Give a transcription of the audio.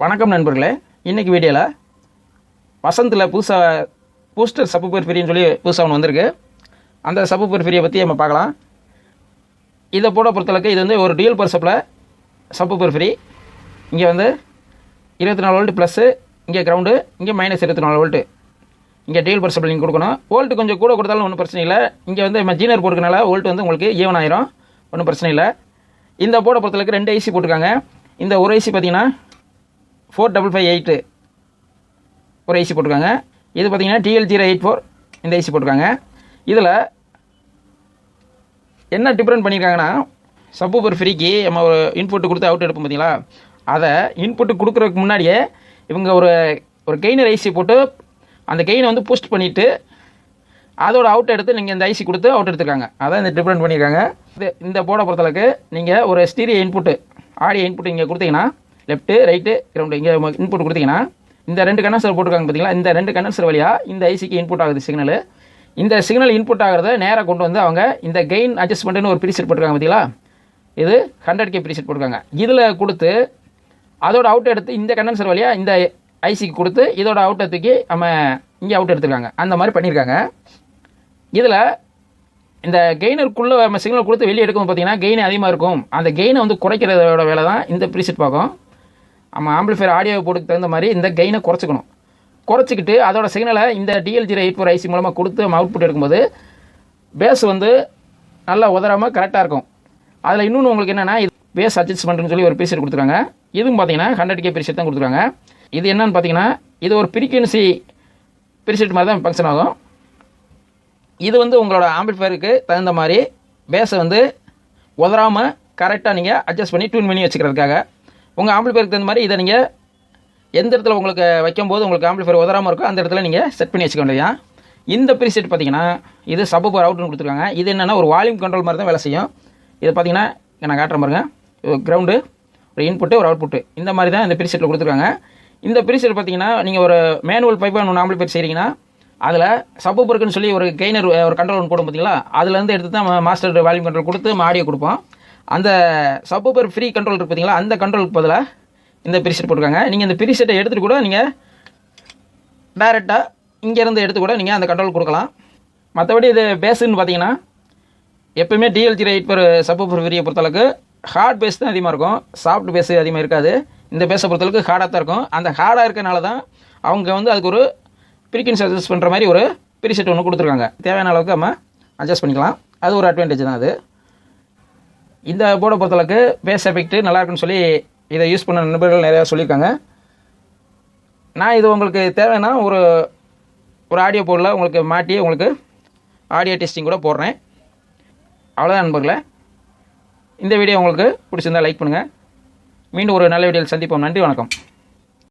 வணக்கம் நண்பர்களே. இன்றைக்கி வீடியோவில் வசந்தில் புதுசாக பூஸ்டர் சப்வூஃபர் ஃப்ரீன்னு சொல்லி புதுசாக ஒன்று வந்திருக்கு. அந்த சப்வூஃபர் ஃப்ரீயை பற்றி நம்ம பார்க்கலாம். இதை பொறுத்தளவுக்கு இது வந்து ஒரு dual power supply subwoofer free. இங்கே வந்து 24 வோல்ட் ப்ளஸ்ஸு, இங்கே கிரவுண்டு, இங்கே மைனஸ் 24 வோல்ட்டு. இங்கே டியூல் பவர் சப்ளை நீங்கள் கொடுக்கணும். வோல்ட்டு கொஞ்சம் கூட கொடுத்தாலும் ஒன்றும் பிரச்சனை இல்லை. இங்கே வந்து ஜீனர் போட்டுக்கனால வோல்ட் வந்து உங்களுக்கு ஈவன் ஆயிரும், ஒன்றும் பிரச்சனை இல்லை. இந்த போர்டை பொறுத்தளவுக்கு 2 ஐசி போட்டிருக்காங்க. இந்த ஒரு ஐசி பார்த்தீங்கன்னா 4558 ஒரு ஐசி போட்டிருக்காங்க. இது பார்த்தீங்கன்னா TL084 இந்த ஐசி போட்டிருக்காங்க. இதில் என்ன டிஃப்ரெண்ட் பண்ணியிருக்காங்கன்னா, சப்வூஃபர் ஃப்ரீக்கு நம்ம ஒரு இன்புட்டு கொடுத்து அவுட் எடுப்போம் பார்த்தீங்களா, அதை இன்புட்டு கொடுக்குறதுக்கு முன்னாடியே இவங்க ஒரு கெய்னர் ஐசி போட்டு அந்த கெயினை வந்து பூஸ்ட் பண்ணிவிட்டு அதோட அவுட் எடுத்து நீங்கள் இந்த ஐசி கொடுத்து அவுட் எடுத்துருக்காங்க. அதான் இந்த டிஃப்ரெண்ட் பண்ணியிருக்காங்க. இந்த போர்டை பொறுத்தளவுக்கு நீங்கள் ஒரு ஸ்டீரியோ இன்புட்டு ஆடியோ இன்புட்டு இங்கே கொடுத்தீங்கன்னா, லெஃப்ட்டு ரைட்டு கிரவுண்டு இங்கே இன்புட் கொடுத்தீங்கன்னா, இந்த 2 கண்டென்சர் போட்டிருக்காங்க பார்த்தீங்களா, இந்த 2 கண்டென்சர் வழியாக இந்த ஐசிக்கு இன்புட் ஆகுது சிக்னல். இந்த சிக்னல் இன்புட் ஆகிறத நேராக கொண்டு வந்து அவங்க இந்த கெயின் அட்ஜஸ்ட்மெண்ட்னு ஒரு ப்ரீசெட் போட்டிருக்காங்க பார்த்தீங்களா, இது 100K ப்ரீசெட் போட்டிருக்காங்க. இதில் கொடுத்து அதோட அவுட் எடுத்து இந்த கண்டென்சர் வழியாக இந்த ஐசிக்கு கொடுத்து இதோட அவுட் எடுத்துக்கு நம்ம இங்கே அவுட் எடுத்துருக்காங்க. அந்த மாதிரி பண்ணியிருக்காங்க. இதில் இந்த கெய்னருக்குள்ளே நம்ம சிக்னல் கொடுத்து வெளியே எடுக்கும் பார்த்தீங்கன்னா கெயின் அதிகமாக இருக்கும். அந்த கெயினை வந்து குறைக்கிறதோட வேலை தான் இந்த ப்ரீசெட் பார்க்கும். நம்ம ஆம்பிளிஃபையர் ஆடியோ போர்டுக்கு தகுந்த மாதிரி இந்த கெயினை குறைச்சிக்கணும். குறைச்சிக்கிட்டு அதோட சிக்னலை இந்த DL084 ஐசி மூலமாக கொடுத்து நம்ம அவுட்புட் எடுக்கும்போது பேஸ் வந்து நல்லா உதறாமல் கரெக்டாக இருக்கும். அதில் இன்னொன்று உங்களுக்கு என்னென்னா, இது பேஸ் அட்ஜஸ்ட்மெண்ட்னு சொல்லி ஒரு ப்ரீசெட் கொடுத்துருக்காங்க. இதுவும் பார்த்தீங்கன்னா 100K ப்ரீசெட் தான் கொடுத்துருக்காங்க. இது என்னன்னு பார்த்தீங்கன்னா, இது ஒரு ஃப்ரீக்வன்சி ப்ரீசெட் மாதிரி தான் ஃபங்க்ஷன் ஆகும். இது வந்து உங்களோட ஆம்பிளிஃபையருக்கு தகுந்த மாதிரி பேஸை வந்து உதறாமல் கரெக்டாக நீங்கள் அட்ஜஸ்ட் பண்ணி டியூன் பண்ணி வச்சுக்கிறதுக்காக, உங்கள் ஆம்பிளிஃபையருக்கு தகுந்த மாதிரி இதை நீங்கள் எந்த இடத்துல உங்களுக்கு வைக்கும்போது உங்களுக்கு ஆம்பிளிஃபையர் உதறாமல் இருக்கோ அந்த இடத்துல நீங்கள் செட் பண்ணி வச்சுக்க வேண்டியதான். இந்த ப்ரீசெட் பார்த்தீங்கன்னா இது சப்வூஃபர் அவுட்னு கொடுத்துருக்காங்க. இது என்னென்னா ஒரு வால்யூம் கண்ட்ரோல் மாதிரி தான் வேலை செய்யும். இது பார்த்தீங்கன்னா நான் காட்டுற பாருங்க, ஒரு கிரவுண்டு, ஒரு இன்புட்டு, ஒரு அவுட்புட்டு, இந்த மாதிரி தான் இந்த ப்ரீசெட்டில் கொடுத்துருக்காங்க. இந்த ப்ரீசெட் பார்த்தீங்கன்னா நீங்கள் ஒரு மேனுவல் 5.1 ஆம்பிளிஃபையர் செய்கிறீங்கன்னா அதில் சப்வூஃபருக்குன்னு சொல்லி ஒரு கெய்னர் ஒரு கண்ட்ரோல் ஒன்று போடும் பார்த்தீங்களா, அதுலேருந்து எடுத்து தான் மாஸ்டர் வால்யூம் கண்ட்ரோல் கொடுத்து ஆடியோ கொடுப்போம். அந்த சப்வூஃபர் ஃப்ரீ கண்ட்ரோல் இருக்குது பார்த்தீங்களா, அந்த கண்ட்ரோலுக்கு பதிலாக இந்த ப்ரீசெட் போட்டிருக்காங்க. நீங்கள் இந்த ப்ரீசெட்டை எடுத்துகிட்டு கூட நீங்கள் டைரெக்டாக இங்கேருந்து எடுத்து கூட நீங்கள் அந்த கண்ட்ரோல் கொடுக்கலாம். மற்றபடி இது பேஸுன்னு பார்த்தீங்கன்னா எப்போயுமே DL084 சப்வூஃபர் ஃப்ரீயை பொறுத்தளவுக்கு ஹார்ட் பேஸ் தான் அதிகமாக இருக்கும், சாஃப்ட் பேஸு அதிகமாக இருக்காது. இந்த பேஸை பொறுத்தளவுக்கு ஹார்டாக தான் இருக்கும். அந்த ஹார்டாக இருக்கனால தான் அவங்க வந்து அதுக்கு ஒரு ஃப்ரீக்வன்சி அட்ஜஸ்ட் பண்ணுற மாதிரி ஒரு ப்ரீசெட் ஒன்று கொடுத்துருக்காங்க. தேவையான அளவுக்கு நம்ம அட்ஜஸ்ட் பண்ணிக்கலாம். அது ஒரு அட்வான்டேஜ் தான். அது இந்த போர்டை பொறுத்தளவுக்கு பேஸ் எஃபெக்ட் நல்லா இருக்குன்னு சொல்லி இதை யூஸ் பண்ண நண்பர்கள் நிறையா சொல்லியிருக்காங்க. நான் இது உங்களுக்கு தேவைன்னா ஒரு ஆடியோ போர்டில் உங்களுக்கு மாட்டி உங்களுக்கு ஆடியோ டெஸ்டிங் கூட போடுறேன். அவ்வளோதான் நண்பர்களே. இந்த வீடியோ உங்களுக்கு பிடிச்சிருந்தால் லைக் பண்ணுங்கள். மீண்டும் ஒரு நல்ல வீடியோவில் சந்திப்போம். நன்றி, வணக்கம்.